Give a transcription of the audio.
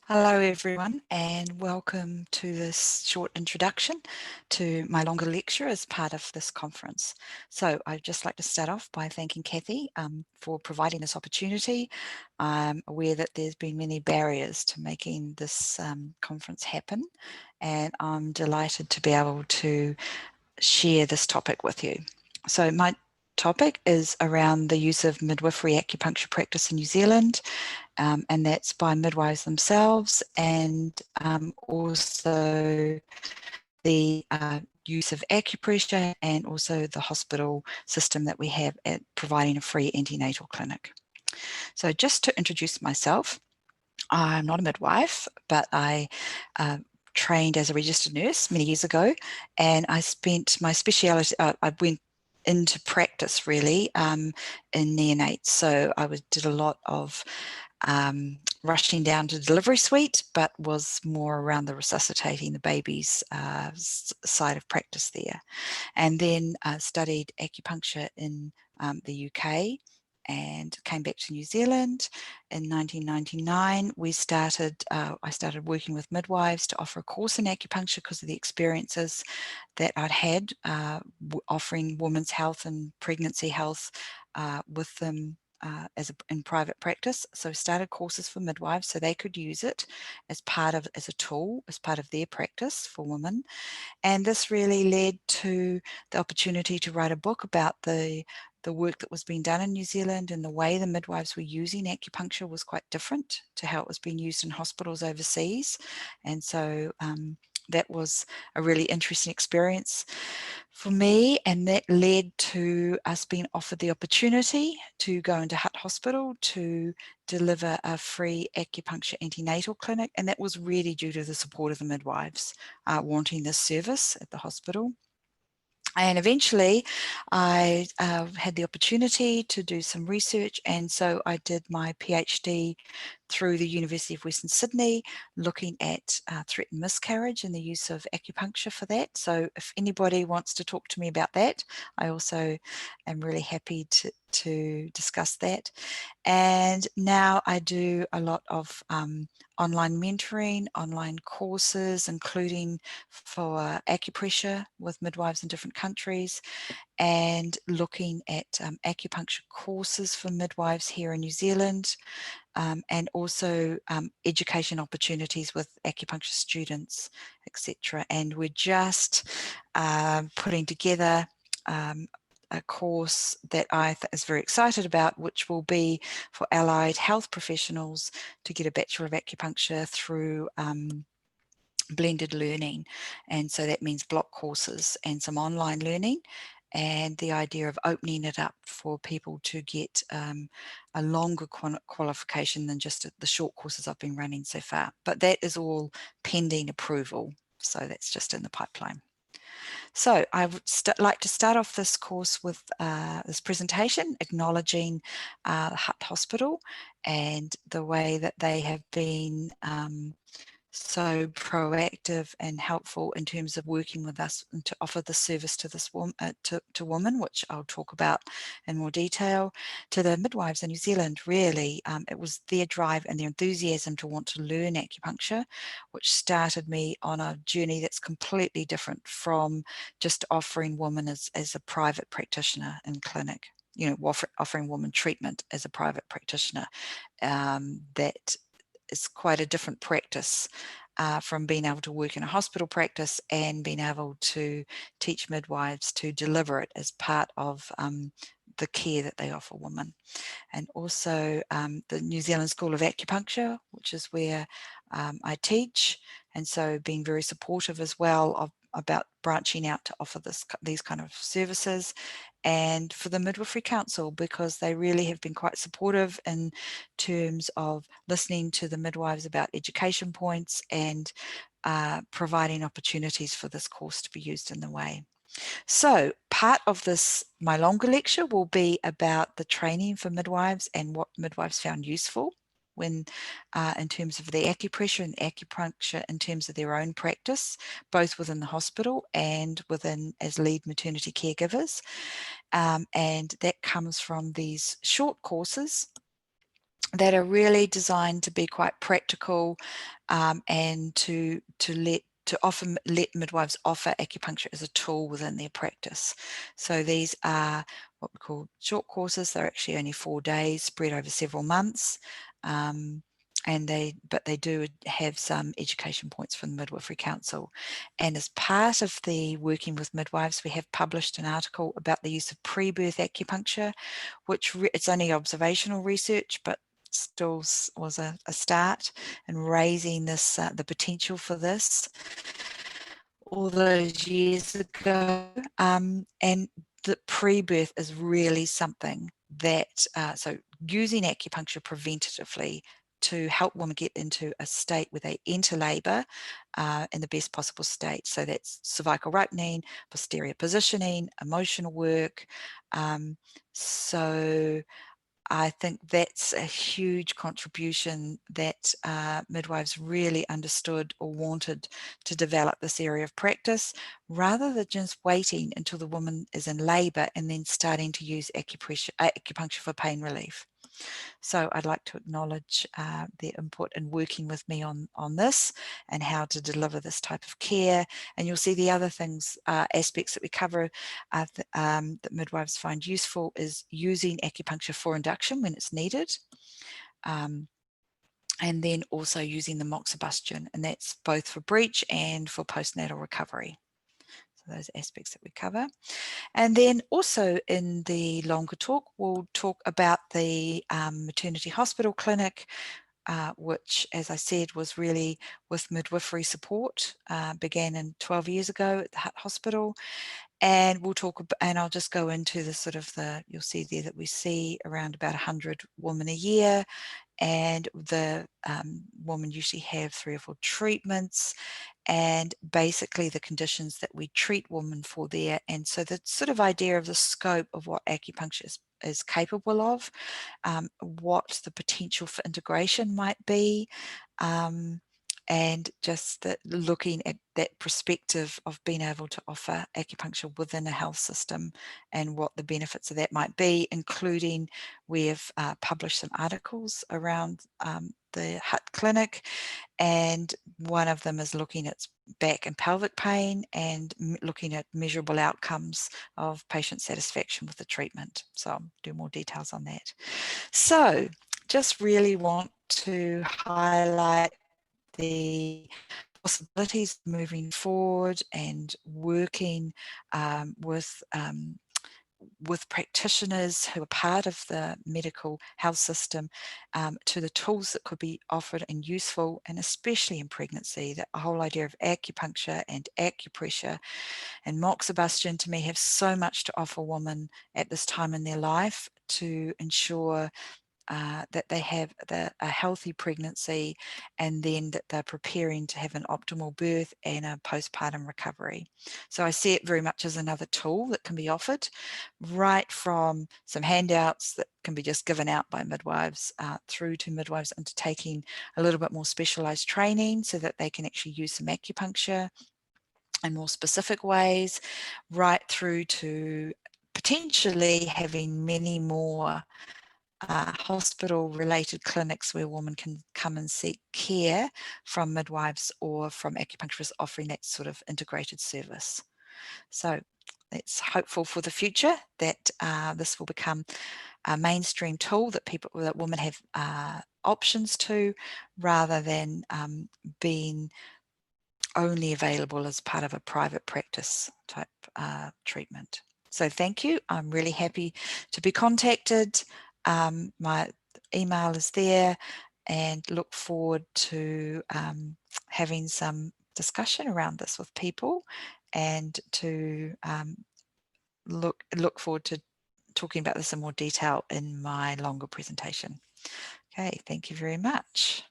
Hello everyone, and welcome to this short introduction to my longer lecture as part of this conference. So I'd just like to start off by thanking Kathy for providing this opportunity. I'm aware that there's been many barriers to making this conference happen, and I'm delighted to be able to share this topic with you. So my topic is around the use of midwifery acupuncture practice in New Zealand, and that's by midwives themselves, and also the use of acupressure, and also the hospital system that we have at providing a free antenatal clinic. So just to introduce myself, I'm not a midwife, but I trained as a registered nurse many years ago, and I spent my speciality, I went into practice really in neonates. So I did a lot of rushing down to the delivery suite, but was more around the resuscitating the babies side of practice there. And then studied acupuncture in the UK and came back to New Zealand in 1999. I started working with midwives to offer a course in acupuncture because of the experiences that I'd had offering women's health and pregnancy health with them in private practice. So I started courses for midwives so they could use it as a tool, as part of their practice for women. And this really led to the opportunity to write a book about the work that was being done in New Zealand, and the way the midwives were using acupuncture was quite different to how it was being used in hospitals overseas. And so that was a really interesting experience for me, and that led to us being offered the opportunity to go into Hutt Hospital to deliver a free acupuncture antenatal clinic, and that was really due to the support of the midwives wanting this service at the hospital. And eventually I had the opportunity to do some research, and so I did my PhD through the University of Western Sydney, looking at threatened miscarriage and the use of acupuncture for that. So if anybody wants to talk to me about that, I also am really happy to discuss that. And now I do a lot of online mentoring, online courses, including for acupressure with midwives in different countries, and looking at acupuncture courses for midwives here in New Zealand, and also education opportunities with acupuncture students, etc. And we're just putting together a course that I is very excited about, which will be for allied health professionals to get a Bachelor of Acupuncture through blended learning. And so that means block courses and some online learning, and the idea of opening it up for people to get a longer qualification than just the short courses I've been running so far. But that is all pending approval, so that's just in the pipeline. So I would like to start off this course with this presentation, acknowledging Hutt Hospital and the way that they have been so proactive and helpful in terms of working with us and to offer the service to this to women, which I'll talk about in more detail. To the midwives in New Zealand, really, it was their drive and their enthusiasm to want to learn acupuncture, which started me on a journey that's completely different from just offering women as a private practitioner in clinic, you know, offering women treatment as a private practitioner. That is quite a different practice from being able to work in a hospital practice and being able to teach midwives to deliver it as part of the care that they offer women. And also the New Zealand School of Acupuncture, which is where I teach, and so being very supportive as well about branching out to offer these kind of services. And for the Midwifery Council, because they really have been quite supportive in terms of listening to the midwives about education points and providing opportunities for this course to be used in the way. So part of this, my longer lecture, will be about the training for midwives and what midwives found useful when in terms of the acupressure and acupuncture in terms of their own practice, both within the hospital and within as lead maternity caregivers. And that comes from these short courses that are really designed to be quite practical, and to often let midwives offer acupuncture as a tool within their practice. So these are what we call short courses. They're actually only 4 days spread over several months. And they do have some education points from the Midwifery Council. And as part of the working with midwives, we have published an article about the use of pre-birth acupuncture, which it's only observational research, but still was a start in raising this the potential for this all those years ago. And the pre-birth is really something that, so using acupuncture preventatively to help women get into a state where they enter labour in the best possible state. So that's cervical ripening, posterior positioning, emotional work. So I think that's a huge contribution that midwives really understood or wanted to develop this area of practice, rather than just waiting until the woman is in labour and then starting to use acupuncture for pain relief. So I'd like to acknowledge their input in working with me on this and how to deliver this type of care. And you'll see the other things, aspects that we cover that midwives find useful is using acupuncture for induction when it's needed. And then also using the moxibustion, and that's both for breech and for postnatal recovery. So those aspects that we cover. And then also in the longer talk, we'll talk about the Maternity Hospital Clinic, which, as I said, was really with midwifery support, began in 12 years ago at the Hutt Hospital. And we'll talk, and I'll just go into the sort of you'll see there that we see around about 100 women a year, and the women usually have 3 or 4 treatments, and basically the conditions that we treat women for there. And so the sort of idea of the scope of what acupuncture is capable of, what the potential for integration might be, and just looking at that perspective of being able to offer acupuncture within a health system and what the benefits of that might be, including we have published some articles around the Hutt Clinic, and one of them is looking at back and pelvic pain and looking at measurable outcomes of patient satisfaction with the treatment. So I'll do more details on that. So just really want to highlight the possibilities moving forward and working with practitioners who are part of the medical health system, to the tools that could be offered and useful, and especially in pregnancy. The whole idea of acupuncture and acupressure and moxibustion to me have so much to offer women at this time in their life to ensure that they have a healthy pregnancy, and then that they're preparing to have an optimal birth and a postpartum recovery. So I see it very much as another tool that can be offered, right from some handouts that can be just given out by midwives, through to midwives undertaking a little bit more specialized training so that they can actually use some acupuncture in more specific ways, right through to potentially having many more hospital-related clinics where women can come and seek care from midwives or from acupuncturists offering that sort of integrated service. So it's hopeful for the future that this will become a mainstream tool that women have options to, rather than being only available as part of a private practice type treatment. So thank you. I'm really happy to be contacted. My email is there, and look forward to having some discussion around this with people, and to look forward to talking about this in more detail in my longer presentation. Okay, thank you very much.